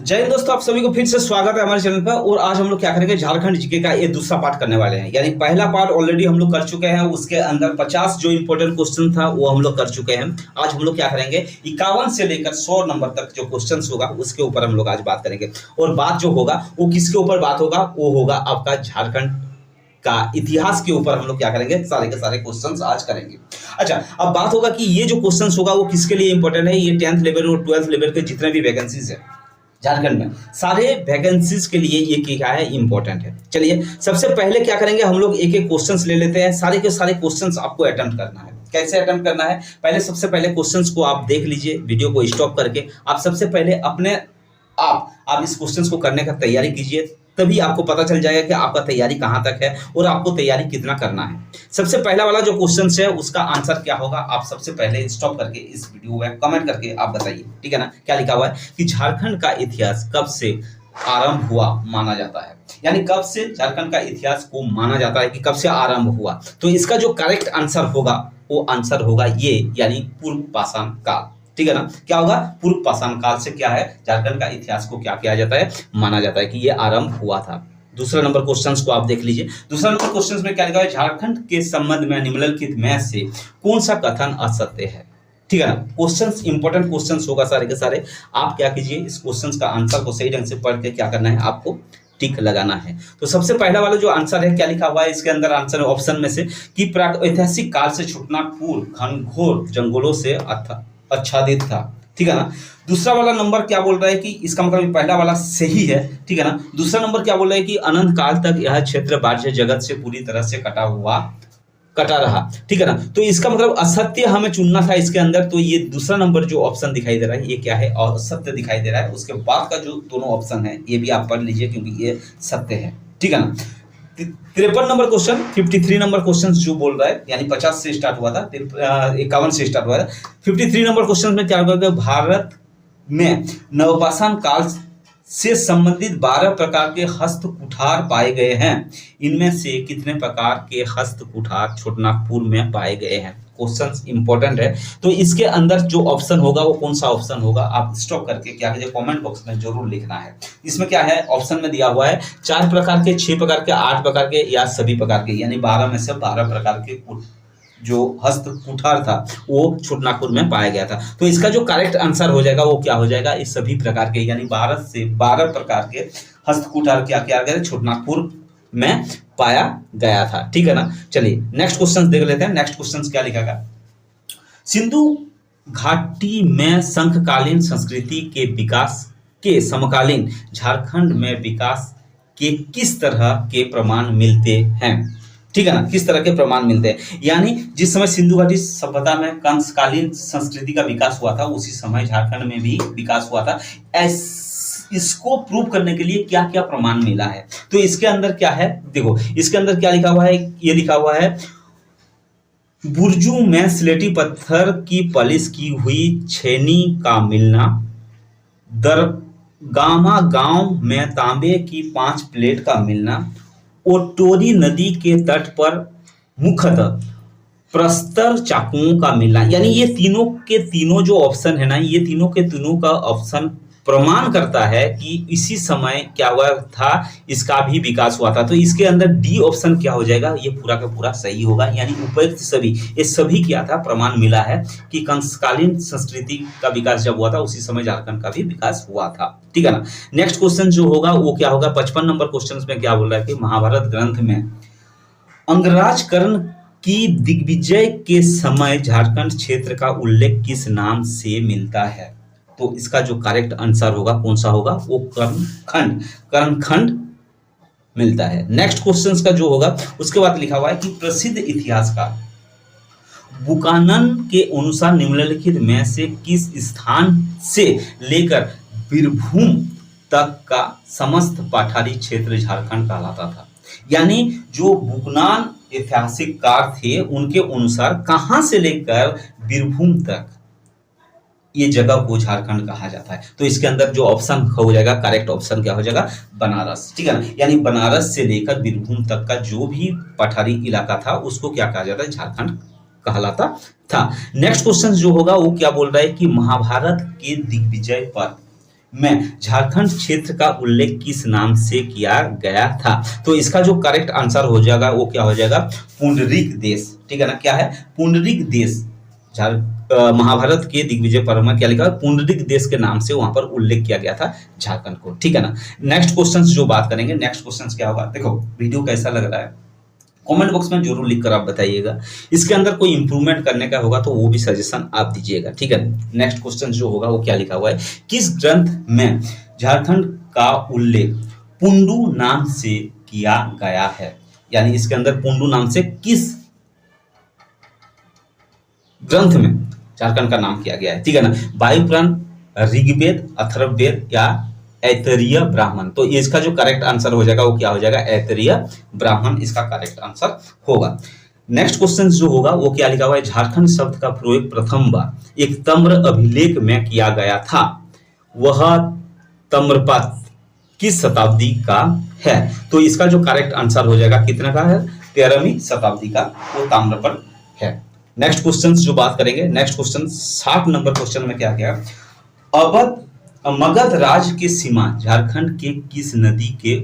जय हिंद दोस्तों, आप सभी को फिर से स्वागत है हमारे चैनल पर। और आज हम लोग क्या करेंगे, झारखंड जीके का ये दूसरा पार्ट करने वाले हैं। यानी पहला पार्ट ऑलरेडी हम लोग कर चुके हैं, उसके अंदर 50 जो इंपॉर्टेंट क्वेश्चन था वो हम लोग कर चुके हैं। आज हम लोग क्या करेंगे, 51 से लेकर 100 नंबर तक जो क्वेश्चन होगा उसके ऊपर हम लोग आज बात करेंगे। और बात जो होगा वो किसके ऊपर बात होगा, वो होगा आपका झारखंड का इतिहास के ऊपर। हम लोग क्या करेंगे, सारे के सारे क्वेश्चंस आज करेंगे। अच्छा, अब बात होगा कि ये जो क्वेश्चंस होगा वो किसके लिए इंपॉर्टेंट है। ये 10th लेवल और 12th लेवल के जितने भी वैकेंसीज है झारखंड में, सारे वैकेंसीज के लिए ये क्या है, इंपॉर्टेंट है। चलिए सबसे पहले क्या करेंगे, हम लोग एक एक क्वेश्चंस ले लेते हैं। सारे के सारे क्वेश्चंस आपको अटेम्प्ट करना है। कैसे अटेम्प्ट करना है, पहले सबसे पहले क्वेश्चंस को आप देख लीजिए, वीडियो को स्टॉप करके आप सबसे पहले अपने आप इस क्वेश्चंस को करने का तैयारी कीजिए। तभी आपको पता चल जाएगा कि आपका तैयारी कहाँ तक है और आपको तैयारी कितना करना है। सबसे पहला वाला जो क्वेश्चन है उसका आंसर क्या होगा, आप सबसे पहले स्टॉप करके इस वीडियो में कमेंट करके आप बताइए, ठीक है ना। क्या लिखा हुआ है कि झारखंड का इतिहास कब से आरंभ हुआ माना जाता है। यानी कब से झारखंड का इतिहास को माना जाता है कि कब से आरंभ हुआ। तो इसका जो करेक्ट आंसर होगा वो आंसर होगा ये, यानी पूर्व पाषाण काल, ठीक है ना। क्या होगा, पूर्व पाषाण काल से क्या है, झारखंड का इतिहास को क्या किया जाता है, माना जाता है कि ये आरंभ हुआ था। दूसरा नंबर क्वेश्चंस को आप देख लीजिए। दूसरा नंबर क्वेश्चंस में क्या लिखा है, झारखंड के संबंध में निम्नलिखित में से कौन सा कथन असत्य है, ठीक है ना। क्वेश्चंस इंपॉर्टेंट क्वेश्चंस होगा सारे के सारे। आप क्या कीजिए, इस क्वेश्चंस का आंसर को सही ढंग से पढ़ के क्या करना है, आपको टिक लगाना है। तो सबसे पहला वाला जो आंसर है, क्या लिखा हुआ है इसके अंदर आंसर ऑप्शन में से कि ऐतिहासिक काल से छूटना पूर्व घनघोर जंगलों से आच्छादित था, ठीक है ना। दूसरा वाला नंबर क्या बोल रहा है कि इसका मतलब पहला वाला सही है, ठीक है ना। दूसरा नंबर क्या बोल रहा है कि अनंत काल तक यह क्षेत्र बाह्य जगत से पूरी तरह से कटा रहा, ठीक है ना। तो इसका मतलब असत्य हमें चुनना था इसके अंदर। तो ये दूसरा नंबर जो ऑप्शन दिखाई दे रहा है ये क्या है, और सत्य दिखाई दे रहा है। उसके बाद का जो दोनों ऑप्शन है ये भी आप पढ़ लीजिए क्योंकि ये सत्य है, ठीक है ना। 53 नंबर क्वेश्चन, 53 नंबर क्वेश्चन जो बोल रहा है, यानी 50 से स्टार्ट हुआ था, 51 से स्टार्ट हुआ था। 53 नंबर क्वेश्चन में क्या होगा, भारत में नवपाषाण काल से संबंधित 12 प्रकार के हस्त कुठार पाए गए हैं। इनमें से कितने प्रकार के हस्त कुठार छोटनागपुर में पाए गए हैं। क्वेश्चंस इंपॉर्टेंट है। तो इसके अंदर जो ऑप्शन होगा वो कौन सा ऑप्शन होगा, आप स्टॉप करके क्या कीजिए, कमेंट बॉक्स में जरूर लिखना है। इसमें क्या है, ऑप्शन में दिया हुआ है 4 प्रकार के, 6 प्रकार के, 8 प्रकार के या सभी प्रकार के, यानी 12 में से 12 प्रकार के जो हस्त कुठार था वो छोटनागपुर में पाया गया था। तो इसका जो करेक्ट आंसर हो जाएगा वो क्या हो जाएगा, इस सभी प्रकार के, यानी 12 से 12 प्रकार के हस्त कुठार क्या किया गया, छोटनागपुर में पाया गया था, ठीक है ना। चलिए नेक्स्ट क्वेश्चन देख लेते हैं। नेक्स्ट क्वेश्चन क्या लिखा गया, सिंधु घाटी में संघकालीन संस्कृति के विकास के समकालीन झारखंड में विकास के किस तरह के प्रमाण मिलते हैं, ठीक है ना। किस तरह के प्रमाण मिलते हैं, यानी जिस समय सिंधु घाटी सभ्यता में कंसकालीन संस्कृति का विकास हुआ था उसी समय झारखंड में भी विकास हुआ था। इसको प्रूव करने के लिए क्या क्या प्रमाण मिला है। तो इसके अंदर क्या है, देखो इसके अंदर क्या लिखा हुआ है, ये लिखा हुआ है बुर्जू में स्लेटी पत्थर की पॉलिश की हुई छेनी का मिलना, दरगामा गांव में तांबे की 5 प्लेट का मिलना, ओटोरी नदी के तट पर मुख्यतः प्रस्तर चाकुओं का मिलना। यानी ये तीनों के तीनों जो ऑप्शन है ना, ये तीनों के तीनों का ऑप्शन प्रमाण करता है कि इसी समय क्या हुआ था, इसका भी विकास हुआ था। तो इसके अंदर डी ऑप्शन क्या हो जाएगा, ये पूरा का पूरा सही होगा। यानी उपयुक्त सभी, ये सभी क्या था, प्रमाण मिला है कि कंसकालीन संस्कृति का विकास जब हुआ था उसी समय झारखंड का भी विकास हुआ था, ठीक है ना। नेक्स्ट क्वेश्चन जो होगा वो क्या होगा, 55 नंबर क्वेश्चन में क्या बोल रहा है कि महाभारत ग्रंथ में अंगराजकरण की दिग्विजय के समय झारखंड क्षेत्र का उल्लेख किस नाम से मिलता है। तो इसका जो करेक्ट आंसर होगा कौन सा होगा, वो कर्णखंड मिलता है। नेक्स्ट क्वेश्चन का जो होगा उसके बाद लिखा हुआ है कि प्रसिद्ध इतिहासकार बुकानन के अनुसार निम्नलिखित में से किस स्थान से लेकर बीरभूम तक का समस्त पठारी क्षेत्र झारखंड कहलाता था। यानी जो बुकनान ऐतिहासिक कार थे उनके अनुसार कहां से लेकर बीरभूम तक ये जगह को झारखंड कहा जाता है। तो इसके अंदर जो ऑप्शन हो जाएगा, करेक्ट ऑप्शन क्या हो जाएगा, बनारस, ठीक है ना। यानी बनारस से लेकर बीरभूम तक का जो भी पठारी इलाका था उसको क्या कहा जाता है, झारखंड कहलाता था। नेक्स्ट क्वेश्चन जो होगा वो क्या बोल रहा है कि महाभारत के दिग्विजय पर में झारखंड क्षेत्र का उल्लेख किस नाम से किया गया था? तो इसका जो करेक्ट आंसर हो जाएगा वो क्या हो जाएगा? पुंडरीक देश। ठीक है ना, क्या है? पुंडरीक देश। महाभारत के दिग्विजय पर्व में क्या लिखा है? पुंडरीक देश के नाम से वहां पर उल्लेख किया गया था झारखंड को। ठीक है ना। नेक्स्ट क्वेश्चन जो बात करेंगे, नेक्स्ट क्वेश्चन क्या होगा? देखो वीडियो कैसा लग रहा है कमेंट बॉक्स में जरूर लिख कर आप बताइएगा। इसके अंदर कोई इंप्रूवमेंट करने का होगा तो वो भी सजेशन आप दीजिएगा। ठीक है। नेक्स्ट क्वेश्चन जो होगा वो क्या लिखा हुआ है? किस ग्रंथ में झारखंड का उल्लेख पुंडू नाम से किया गया है? यानी इसके अंदर पुंडू नाम से किस ग्रंथ में झारखंड का नाम किया गया है? ठीक है ना। वायुपुराण, ऋग्वेद, अथर्ववेद या ऐतरेय ब्राह्मण? तो इसका जो करेक्ट आंसर हो जाएगा वो क्या हो जाएगा? ऐतरेय ब्राह्मण इसका करेक्ट आंसर होगा। नेक्स्ट क्वेश्चन जो होगा वो क्या लिखा हुआ है? झारखंड शब्द का प्रयोग प्रथम बार एक तम्र अभिलेख में किया गया था, वह तम्रपत्र किस शताब्दी का है? तो इसका जो करेक्ट आंसर हो जाएगा कितना का है? 13वीं शताब्दी का वो ताम्रपत्र है। नेक्स्ट क्वेश्चन जो बात करेंगे, नेक्स्ट क्वेश्चन 60 नंबर क्वेश्चन में क्या क्या? अवध मगध राज की सीमा झारखंड के किस नदी के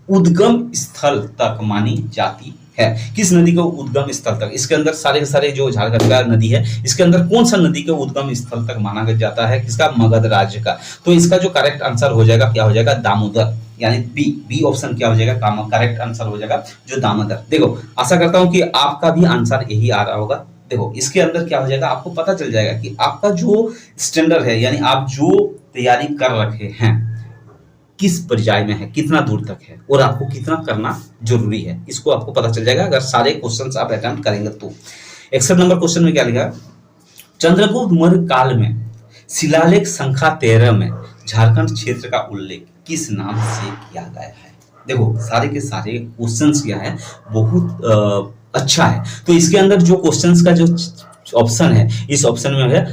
उद्गम स्थल तक मानी जाती है? किस नदी के उद्गम स्थल तक? इसके अंदर सारे के सारे जो झारखंड का नदी है इसके अंदर कौन सा नदी के उद्गम स्थल तक माना जाता है? किसका? मगध राज्य का। तो इसका जो करेक्ट आंसर हो जाएगा क्या हो जाएगा? दामोदर। यानी बी ऑप्शन क्या हो जाएगा? करेक्ट आंसर हो जाएगा जो दामोदर। देखो आशा करता हूं कि आपका भी आंसर यही आ रहा होगा। देखो इसके अंदर क्या हो जाएगा, आपको पता चल जाएगा कि आपका जो स्टैंडर्ड है यानी आप जो तैयारी कर रखे हैं किस पर्याय में है, कितना दूर तक है और आपको कितना करना जरूरी है, इसको आपको पता चल जाएगा अगर सारे क्वेश्चंस आप अटेम्प्ट करेंगे तो। 61 नंबर क्वेश्चन में क्या लिखा? चंद्रगुप्त मौर्य काल में शिलालेख संख्या 13 में झारखंड क्षेत्र का उल्लेख किस नाम से किया गया है? देखो सारे के सारे क्वेश्चंस क्या है बहुत अच्छा है। तो इसके अंदर जो क्वेश्चंस का जो ऑप्शन है इस ऑप्शन में है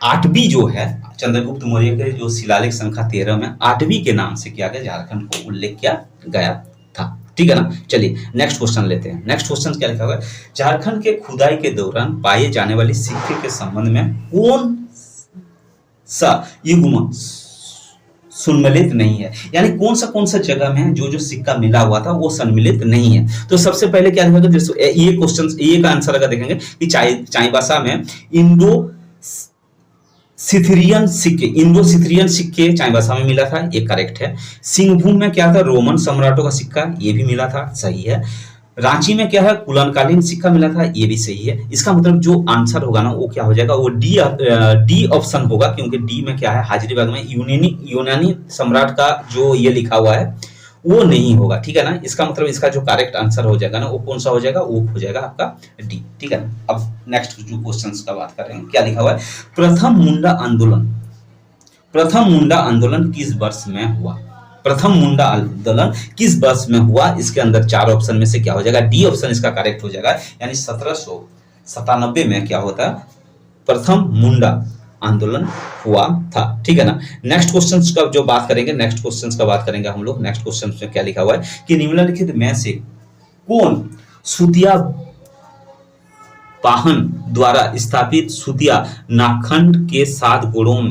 8वीं जो है चंद्रगुप्त मौर्य के जो शिलालेख संख्या 13 में 8वीं के नाम से किया गया झारखंड को उल्लेख किया गया था। ठीक है ना। चलिए नेक्स्ट क्वेश्चन लेते हैं। नेक्स्ट क्वेश्चन क्या लिखा हुआ है? झारखंड के खुदाई के दौरान पाए जाने वाली सिक्के के संबंध में कौन सा युग्म सम्मिलित नहीं है? यानी कौन सा जगह में जो सिक्का मिला हुआ था वो सम्मिलित नहीं है। तो सबसे पहले क्या लिखा गया? ये क्वेश्चन ये का आंसर अगर देखेंगे कि चाईबासा में इंडो सिथरियन सिक्के चाईबासा में मिला था, ये करेक्ट है। सिंहभूम में क्या था? रोमन सम्राटों का सिक्का, ये भी मिला था, सही है। रांची में क्या है? कुलनकालीन सिक्का मिला था, ये भी सही है। इसका मतलब जो आंसर होगा ना वो क्या हो जाएगा? वो डी ऑप्शन होगा, क्योंकि डी में क्या है? हाजिरीबाग में यूनानी सम्राट का जो ये लिखा हुआ है वो नहीं होगा। ठीक है ना। इसका मतलब इसका जो करेक्ट आंसर हो जाएगा ना वो कौन सा हो जाएगा? वो हो जाएगा आपका डी। ठीक है ना। अब नेक्स्ट जो क्वेश्चंस का बात करेंगे, क्या लिखा हुआ है? प्रथम मुंडा आंदोलन किस वर्ष में हुआ? प्रथम मुंडा आंदोलन किस वर्ष में हुआ? इसके अंदर 4 ऑप्शन में से क्या हो जाएगा? डी ऑप्शन इसका करेक्ट हो जाएगा। यानी 1797 में क्या होता है? प्रथम मुंडा आंदोलन हुआ था। ठीक है ना। नेक्स्ट क्वेश्चंस का जो बात करेंगे, हम लोग नेक्स्ट क्वेश्चन में क्या लिखा हुआ है कि निम्नलिखित में से कौन सुतिया वाहन द्वारा स्थापित सुतिया नाखंड के 7 गुणों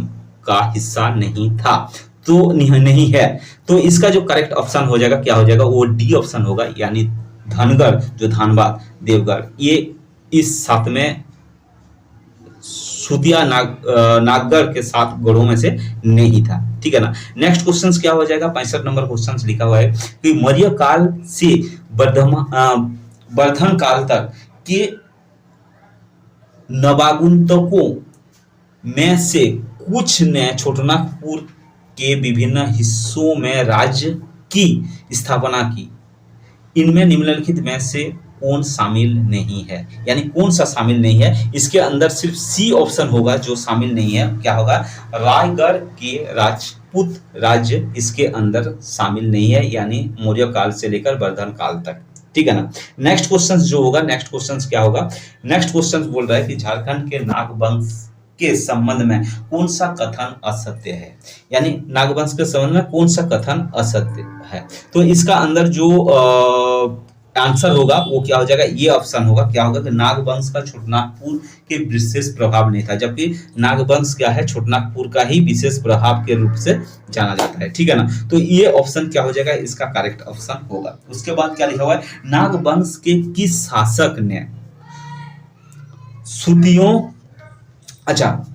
का हिस्सा नहीं था? तो नहीं है। तो इसका जो करेक्ट ऑप्शन हो जाएगा क्या हो जाएगा? वो डी ऑप्शन होगा। यानी धनगढ़ जो धनबाद देवगढ़ ये इस 7 में सुतिया नागगढ़ के 7 गढ़ों में से नहीं था। ठीक है ना। नेक्स्ट क्वेश्चन क्या हो जाएगा? 65 नंबर क्वेश्चन लिखा हुआ है कि मौर्य काल से वर्धन काल तक के नवागुंतकों में से कुछ ने छोटनागपुर के विभिन्न हिस्सों में राज्य की स्थापना की। इनमें निम्नलिखित में से कौन शामिल नहीं है? यानी कौन सा शामिल नहीं है? इसके अंदर सिर्फ सी ऑप्शन होगा जो शामिल नहीं है। क्या होगा? रायगढ़ के राजपूत राज्य इसके अंदर शामिल नहीं है, यानी मौर्य काल से लेकर वर्धन काल तक। ठीक है ना। नेक्स्ट क्वेश्चन जो होगा, नेक्स्ट क्वेश्चन क्या होगा? नेक्स्ट क्वेश्चन बोल रहा है कि झारखंड के नागवंश के संबंध में कौन सा कथन असत्य है? यानी नागवंश के संबंध में कौन सा कथन असत्य है? तो इसका अंदर जो आंसर होगा वो क्या हो जाएगा, ये ऑप्शन होगा, क्या होगा कि नागवंश का छोटनागपुर के विशेष प्रभाव नहीं था, जबकि नागवंश क्या है, छोटनागपुर का ही विशेष प्रभाव के रूप से जाना जाता है। ठीक है ना, तो ये ऑप्शन क्या हो जाएगा, इसका करेक्ट ऑप्शन होगा। उसके बाद क्या लिखा हुआ है, नागवंश के किस शासक ने सुतियों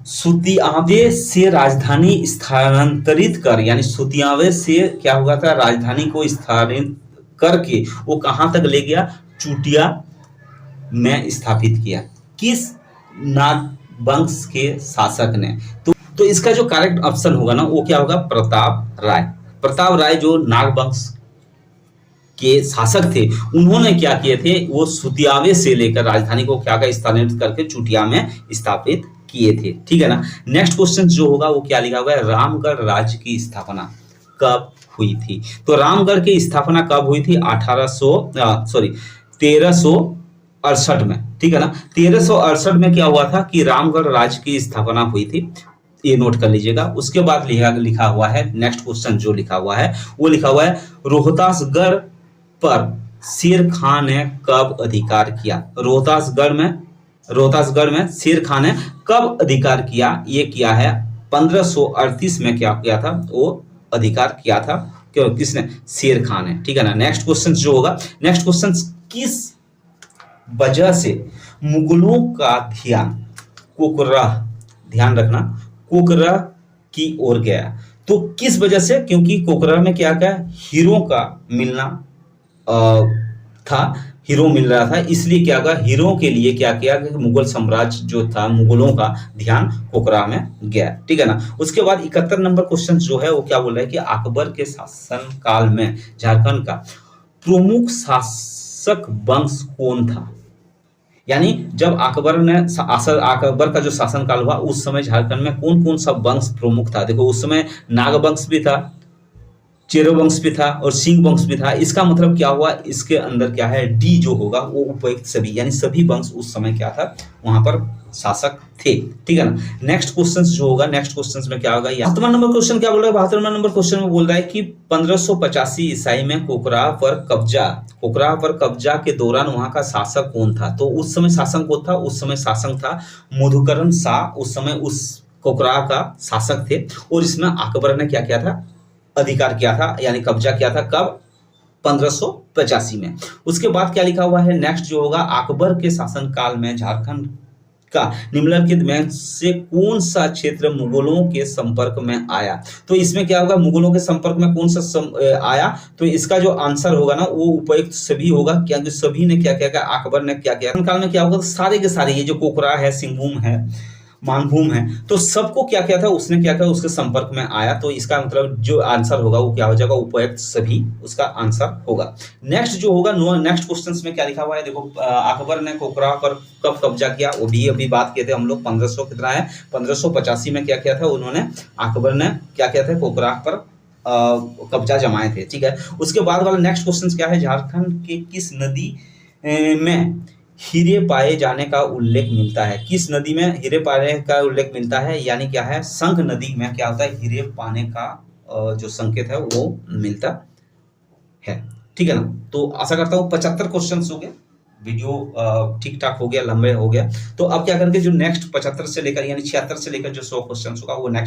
सुतियावे से राजधानी स्थानांतरित कर, यानी सुतियावे से क्या हुआ था, राजधानी को स्थानांतरित करके वो कहां तक ले गया, चुटिया में स्थापित किया, किस नागवंश के शासक ने। तो इसका जो करेक्ट ऑप्शन होगा ना वो क्या होगा, प्रताप राय। प्रताप राय जो नागवंश के शासक थे, उन्होंने क्या किए थे, वो सुतियावे से लेकर राजधानी को क्या का स्थानांतरित करके चुटिया में स्थापित किए थे। ठीक है ना। नेक्स्ट क्वेश्चन जो होगा वो क्या लिखा हुआ है, रामगढ़ राज्य की स्थापना कब हुई थी। तो रामगढ़ की स्थापना कब हुई थी, 1368 में। ठीक है ना, 1368 में क्या हुआ था कि रामगढ़ राज्य की स्थापना हुई थी, ये नोट कर लीजिएगा। उसके बाद लिखा हुआ है, नेक्स्ट क्वेश्चन जो लिखा हुआ है वो लिखा हुआ है, रोहतासगढ़ पर शेर खान ने कब अधिकार किया। रोहतासगढ़ में शेर खान ने कब अधिकार किया, ये किया है 1538 में क्या किया था, वो अधिकार किया था, क्यों, किसने, शेर खान ने। ठीक है ना। नेक्स्ट क्वेश्चन जो होगा, नेक्स्ट क्वेश्चन, किस वजह से मुगलों का ध्यान कोकराह, ध्यान रखना, कोकराह की ओर गया। तो किस वजह से, क्योंकि कोकराह में क्या क्या हीरो का मिलना था, हीरो मिल रहा था, इसलिए क्या हुआ, हीरो के लिए क्या किया कि मुगल साम्राज्य जो था, मुगलों का ध्यान कोकराह में गया। ठीक है ना। उसके बाद 71 नंबर क्वेश्चन जो है वो क्या बोल रहा है कि अकबर के शासन काल में झारखंड का प्रमुख शासक वंश कौन था। यानी जब अकबर का जो शासन काल हुआ उस समय झारखंड में कौन कौन सा वंश प्रमुख था। देखो उस समय नागवंश भी था, चेरो वंश भी था और सिंह वंश भी था। इसका मतलब क्या हुआ, इसके अंदर क्या है, डी जो होगा वो उपयुक्त सभी, यानी सभी वंश उस समय क्या था, वहां पर शासक थे। ठीक है ना। नेक्स्ट क्वेश्चन जो होगा, नेक्स्ट क्वेश्चन में क्या होगा, 72 नंबर क्वेश्चन क्या बोल रहा है, 72 नंबर क्वेश्चन में बोल रहा है कि 1585 ईसाई में कोकराह पर कब्जा के दौरान वहां का शासक कौन था। तो उस समय शासक कौन था, उस समय शासक था मधुकरण शाह, उस समय उस कोकराह का शासक थे। और इसमें अकबर ने क्या किया था, अधिकार किया था, यानी कब्जा किया था, कब, 1585 में। उसके बाद क्या लिखा हुआ है, नेक्स्ट जो होगा, अकबर के शासन काल में झारखंड का निम्नलिखित में से कौन सा क्षेत्र मुगलों के संपर्क में आया। तो इसमें क्या होगा, मुगलों के संपर्क में कौन सा आया, तो इसका जो आंसर होगा ना वो उपयुक्त सभी होगा, क्योंकि सभी ने क्या किया, अकबर ने क्या किया काल में, क्या होगा, सारे के सारे ये जो कोकराह है, सिंहभूम है, मानभूम है, तो सबको क्या किया था, उसने क्या किया, उसके संपर्क में आया। तो इसका मतलब जो आंसर होगा वो क्या हो जाएगा, उपयुक्त सभी उसका आंसर होगा। नेक्स्ट जो होगा, नेक्स्ट क्वेश्चंस में क्या लिखा हुआ है, देखो अकबर ने कोकराह पर कब कब्जा किया, वो भी अभी बात किए थे हम लोग, 1500 कितना है, 1585 में क्या किया था उन्होंने, अकबर ने क्या किया था, कोकराह पर कब्जा जमाए थे। ठीक है। उसके बाद वाला नेक्स्ट क्वेश्चन क्या है, झारखंड के किस नदी में हीरे पाए जाने का उल्लेख मिलता है। किस नदी में हीरे पाने का उल्लेख मिलता है, यानी क्या है, शंख नदी में क्या होता है, हीरे पाने का जो संकेत है वो मिलता है। ठीक है ना। तो आशा करता हूँ 75 क्वेश्चन हो गए, वीडियो ठीक ठाक हो गया, लंबे हो गया। तो अब क्या करेंगे, जो नेक्स्ट 75 से लेकर यानी 76 से लेकर जो 100 क्वेश्चन होगा वो नेक्स्ट